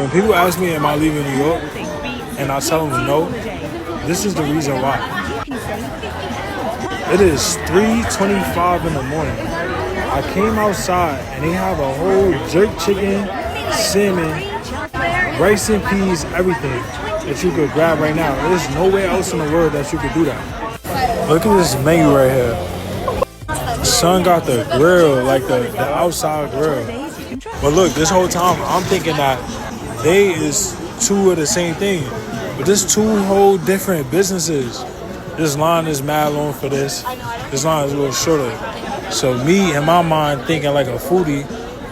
When people ask me, am I leaving New York? And I tell them no, this is the reason why. It is 3:25 in the morning. I came outside and they have a whole jerk chicken, salmon, rice and peas, everything that you could grab right now. There's nowhere else in the world that you could do that. Look at this menu right here. Son got the grill, like the outside grill. But look, this whole time I'm thinking that they is two of the same thing. But there's two whole different businesses. This line is mad long for this. This line is a little shorter. So me, in my mind, thinking like a foodie,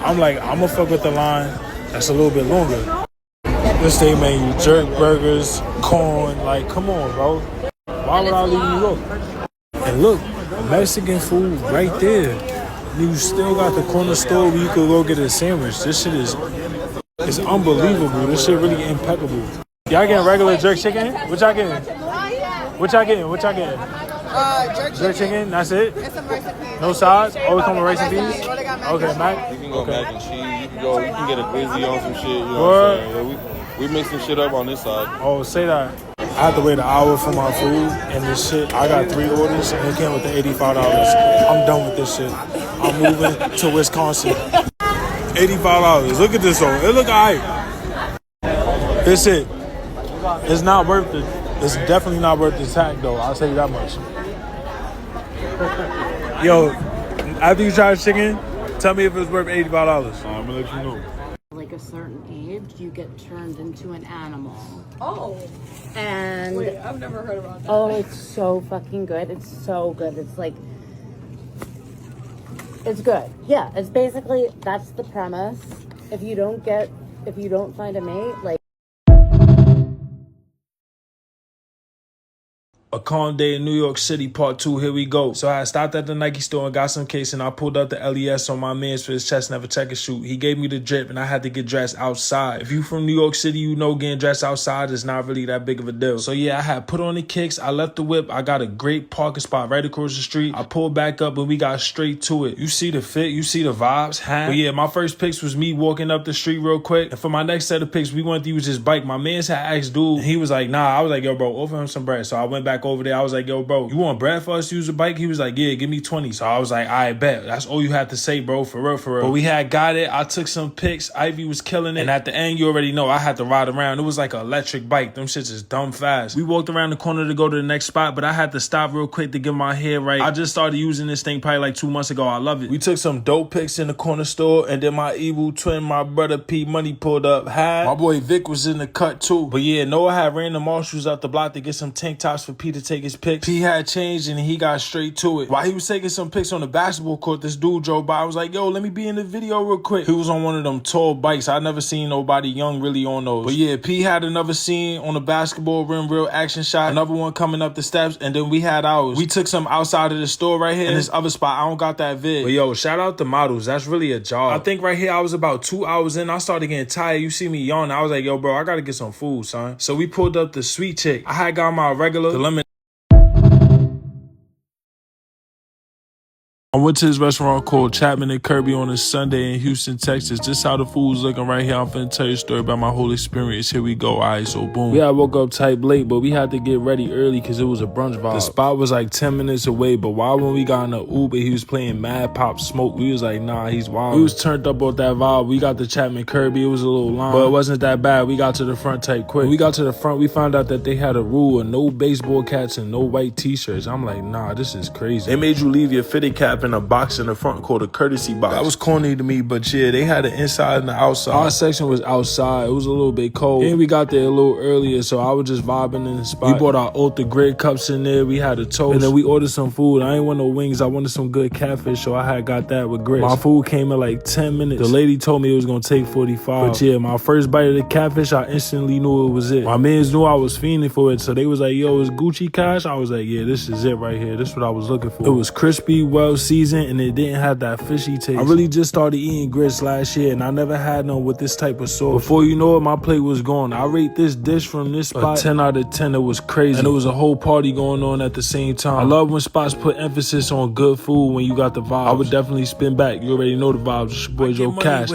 I'm like, I'm gonna fuck with the line that's a little bit longer. This day menu, jerk burgers, corn, like, come on, bro. Why would I leave New York? And look, Mexican food right there. You still got the corner store where you could go get a sandwich. This shit is unbelievable. This shit really impeccable. Y'all getting regular jerk chicken? What y'all getting? What y'all getting? What y'all getting? Jerk chicken. That's it? No sides? Always come with rice and peas? Okay, Mac. You can go mac and cheese. You can get a glizzy on some shit. You know what I'm saying? Yeah, we mixing shit up on this side. Oh, say that. I had to wait an hour for my food and this shit. I got 3 orders and it came with the $85. I'm done with this shit. I'm moving to Wisconsin. $85. Look at this though. It look alright. That's it. It's not worth it. It's definitely not worth the tax though. I'll tell you that much. Yo, after you try the chicken, tell me if it's worth $85. I'm gonna let you know. Like a certain age, you get turned into an animal. Oh. And wait, I've never heard about that. Oh, it's so fucking good. It's so good. It's like, it's good. Yeah, it's basically, that's the premise. If you don't find a mate, like, A calm day in New York City, part 2, here we go. So I stopped at the Nike store and got some case and I pulled out the LES on my man's for his chest never check and shoot. He gave me the drip and I had to get dressed outside. If you from New York City, you know getting dressed outside is not really that big of a deal. So yeah, I had put on the kicks, I left the whip, I got a great parking spot right across the street. I pulled back up and we got straight to it. You see the fit, you see the vibes, huh? But yeah, my first pics was me walking up the street real quick. And for my next set of pics, we wanted to use his bike. My man's had asked dude, and he was like, nah. I was like, yo bro, offer him some bread. So I went back over there. I was like, yo, bro, you want bread for us to use the bike? He was like, yeah, give me 20. So I was like, I bet. That's all you had to say, bro, for real, for real. But we had got it. I took some pics. Ivy was killing it. And at the end, you already know, I had to ride around. It was like an electric bike. Them shits is dumb fast. We walked around the corner to go to the next spot, but I had to stop real quick to get my hair right. I just started using this thing probably like 2 months ago. I love it. We took some dope pics in the corner store, and then my evil twin, my brother P Money, pulled up. Hi. My boy Vic was in the cut too. But yeah, Noah had ran the Marshalls out the block to get some tank tops for P to take his pics. P had changed and he got straight to it. While he was taking some pics on the basketball court, this dude drove by. I was like, yo, let me be in the video real quick. He was on one of them tall bikes. I never seen nobody young really on those. But yeah, P had another scene on the basketball rim, real action shot. Another one coming up the steps, and then we had ours. We took some outside of the store right here. In this other spot, I don't got that vid. But yo, shout out to models. That's really a job. I think right here, I was about 2 hours in. I started getting tired. You see me yawning. I was like, yo, bro, I gotta get some food, son. So we pulled up the sweet chick. I had got my regular, the lemon. I went to this restaurant called Chapman and Kirby on a Sunday in Houston, Texas. This how the food's looking right here. I'm finna tell you a story about my whole experience. Here we go. All right, so boom. We had woke up type late, but we had to get ready early because it was a brunch vibe. The spot was like 10 minutes away, but while when we got in the Uber, he was playing Mad Pop Smoke. We was like, nah, he's wild. We was turned up on that vibe. We got the Chapman Kirby. It was a little long, but it wasn't that bad. We got to the front type quick. When we got to the front, we found out that they had a rule of no baseball caps and no white t-shirts. I'm like, nah, this is crazy. They made you leave your fitted cap in a box in the front called a courtesy box. That was corny to me, but yeah, they had the inside and the outside. Our section was outside. It was a little bit cold. And we got there a little earlier, so I was just vibing in the spot. We bought our Ultra Grid cups in there. We had a toast. And then we ordered some food. I ain't want no wings. I wanted some good catfish, so I had got that with grits. My food came in like 10 minutes. The lady told me it was going to take 45. But yeah, my first bite of the catfish, I instantly knew it was it. My mans knew I was fiending for it, so they was like, yo, is Gucci cash? I was like, yeah, this is it right here. This is what I was looking for. It was crispy, well seasoned and it didn't have that fishy taste. I really just started eating grits last year and I never had none with this type of sauce. Before you know it, my plate was gone. I rate this dish from this spot a 10 out of 10. It was crazy. And it was a whole party going on at the same time. I love when spots put emphasis on good food when you got the vibes. I would definitely spin back. You already know the vibes. It's your boy Joe Cash.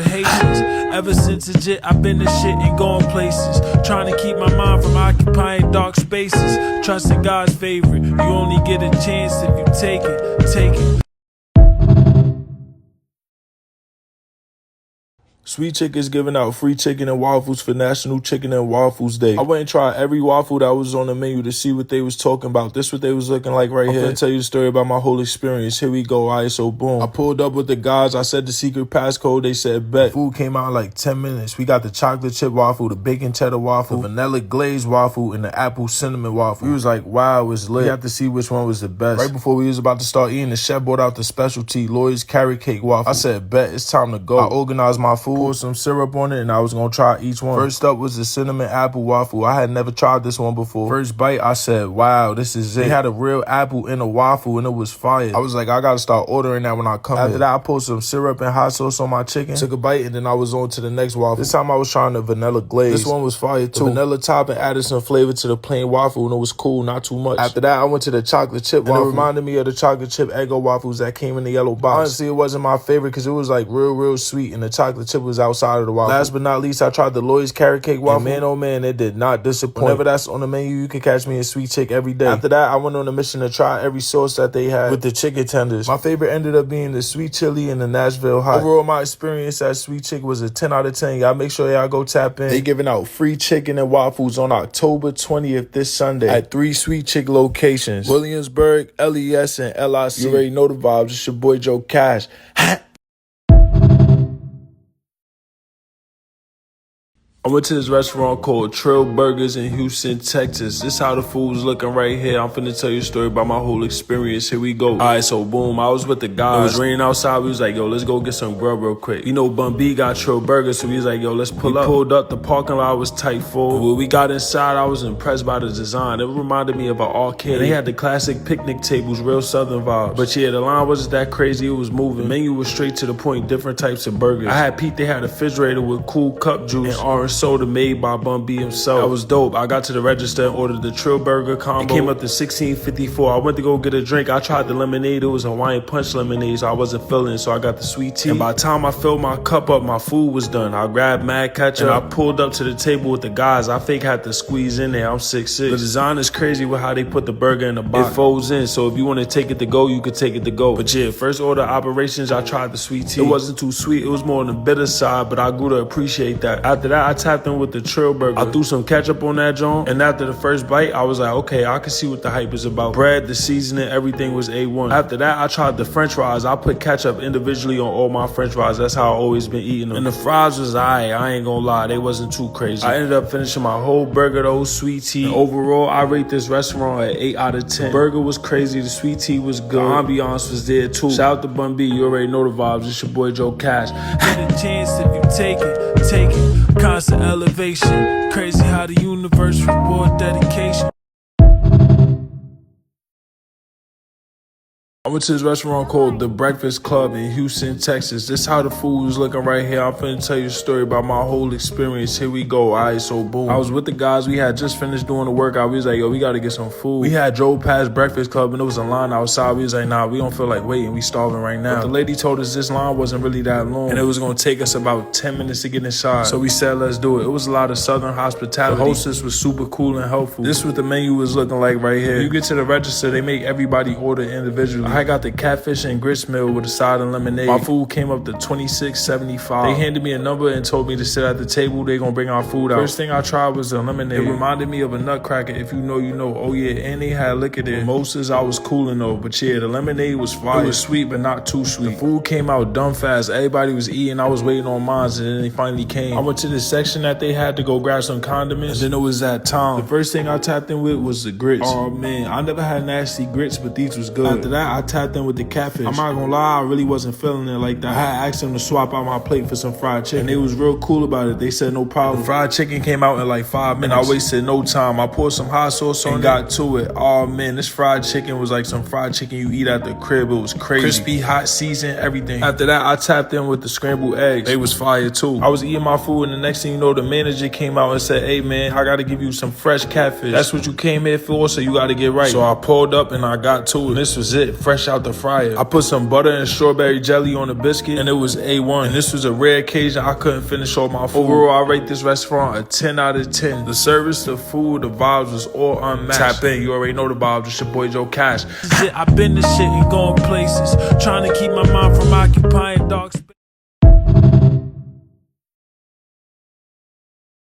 Ever since legit, I've been to shit and going places. Trying to keep my mind from occupying dark spaces. Trusting God's favorite. You only get a chance if you take it. Take it. Sweet Chick is giving out free chicken and waffles for National Chicken and Waffles Day. I went and tried every waffle that was on the menu to see what they was talking about. This what they was looking like right here. I'm gonna tell you the story about my whole experience. Here we go. All right, so boom. I pulled up with the guys. I said the secret passcode. They said bet. Food came out in like 10 minutes. We got the chocolate chip waffle, the bacon cheddar waffle, the vanilla glazed waffle, and the apple cinnamon waffle. We was like, wow, it's lit. We got to see which one was the best. Right before we was about to start eating, the chef brought out the specialty Lloyd's carrot cake waffle. I said, bet, it's time to go. I organized my food, poured some syrup on it, and I was gonna try each one. First up was the cinnamon apple waffle. I had never tried this one before. First bite, I said, wow, this is it. They had a real apple in a waffle, and it was fire. I was like, I gotta start ordering that when I come After that, I poured some syrup and hot sauce on my chicken, took a bite, and then I was on to the next waffle. This time I was trying the vanilla glaze. This one was fire too. The vanilla topping added some flavor to the plain waffle, and it was cool, not too much. After that, I went to the chocolate chip waffle. It reminded me of the chocolate chip Eggo waffles that came in the yellow box. Honestly, it wasn't my favorite because it was like real sweet, and the chocolate chip was outside of the waffle. Last but not least, I tried the Lloyd's carrot cake waffle. And man, oh man, it did not disappoint. Whenever that's on the menu, you can catch me in Sweet Chick every day. After that, I went on a mission to try every sauce that they had with the chicken tenders. My favorite ended up being the sweet chili and the Nashville hot. Overall, my experience at Sweet Chick was a 10 out of 10. Y'all make sure y'all go tap in. They giving out free chicken and waffles on October 20th this Sunday at 3 Sweet Chick locations: Williamsburg, LES, and LIC. You already know the vibes. It's your boy Joe Cash. I went to this restaurant called Trail Burgers in Houston, Texas. This how the food was looking right here. I'm finna tell you a story about my whole experience. Here we go. All right, so boom, I was with the guys. It was raining outside. We was like, yo, let's go get some grub real quick. You know, Bun B got Trail Burgers, so we was like, yo, let's pull up. We pulled up. The parking lot was tight full. When we got inside, I was impressed by the design. It reminded me of an arcade. They had the classic picnic tables, real southern vibes. But yeah, the line wasn't that crazy. It was moving. The menu was straight to the point, different types of burgers. I had Pete. They had a refrigerator with cool cup juice and orange soda made by Bun B himself. That was dope. I got to the register and ordered the Trill Burger combo. It came up to $16.54. I went to go get a drink. I tried the lemonade. It was Hawaiian Punch lemonade, so I wasn't feeling it, so I got the sweet tea. And by the time I filled my cup up, my food was done. I grabbed mad ketchup and I pulled up to the table with the guys. I fake had to squeeze in there. I'm 6'6". The design is crazy with how they put the burger in the box. It folds in, so if you want to take it to go, you could take it to go. But yeah, first order operations, I tried the sweet tea. It wasn't too sweet. It was more on the bitter side, but I grew to appreciate that. After that, I tapped in with the Trill Burger. I threw some ketchup on that joint, and after the first bite, I was like, okay, I can see what the hype is about. Bread, the seasoning, everything was A1. After that, I tried the french fries. I put ketchup individually on all my french fries. That's how I always been eating them. And the fries was alright. I ain't gonna lie, they wasn't too crazy. I ended up finishing my whole burger, though, sweet tea. And overall, I rate this restaurant at 8 out of 10. The burger was crazy. The sweet tea was good. The ambiance was there, too. Shout out to Bun B. You already know the vibes. It's your boy Joe Cash. Get a chance if you take it, take it. Constant elevation. Crazy how the universe reward dedication. I went to this restaurant called The Breakfast Club in Houston, Texas. This how the food was looking right here. I'm finna tell you a story about my whole experience. Here we go. All right, so boom. I was with the guys. We had just finished doing the workout. We was like, yo, we gotta get some food. We had drove past Breakfast Club and there was a line outside. We was like, nah, we don't feel like waiting. We starving right now. But the lady told us this line wasn't really that long and it was gonna take us about 10 minutes to get inside. So we said, let's do it. It was a lot of Southern hospitality. The hostess was super cool and helpful. This is what the menu was looking like right here. When you get to the register, they make everybody order individually. I got the catfish and grits meal with a side of lemonade. My food came up to $26.75. They handed me a number and told me to sit at the table. They gonna bring our food out. First thing I tried was the lemonade. It reminded me of a nutcracker. If you know, you know. Oh yeah, and they had liquor there. Mimosas, I was cooling though. But yeah, the lemonade was fire. It was sweet, but not too sweet. The food came out dumb fast. Everybody was eating. I was waiting on mine, and then they finally came. I went to this section that they had to go grab some condiments, and then it was that time. The first thing I tapped in with was the grits. Oh man, I never had nasty grits, but these was good. After that, I tapped in with the catfish. I'm not gonna lie, I really wasn't feeling it like that. I had asked them to swap out my plate for some fried chicken. And they was real cool about it. They said no problem. The fried chicken came out in like 5 minutes. I wasted no time. I poured some hot sauce on and got to it. Oh man, this fried chicken was like some fried chicken you eat at the crib. It was crazy. Crispy, hot, seasoned, everything. After that, I tapped in with the scrambled eggs. They was fire too. I was eating my food and the next thing you know, the manager came out and said, hey man, I gotta give you some fresh catfish. That's what you came here for, so you gotta get right. So I pulled up and I got to it. This was it, fresh out the fryer. I put some butter and strawberry jelly on the biscuit and it was A1. And this was a rare occasion I couldn't finish all my food. Overall, I rate this restaurant a 10 out of 10. The service, the food, the vibes was all unmatched. Tap in, you already know the vibes. It's your boy Joe Cash. I've been to shit and going places, trying to keep my mind from occupying dark space.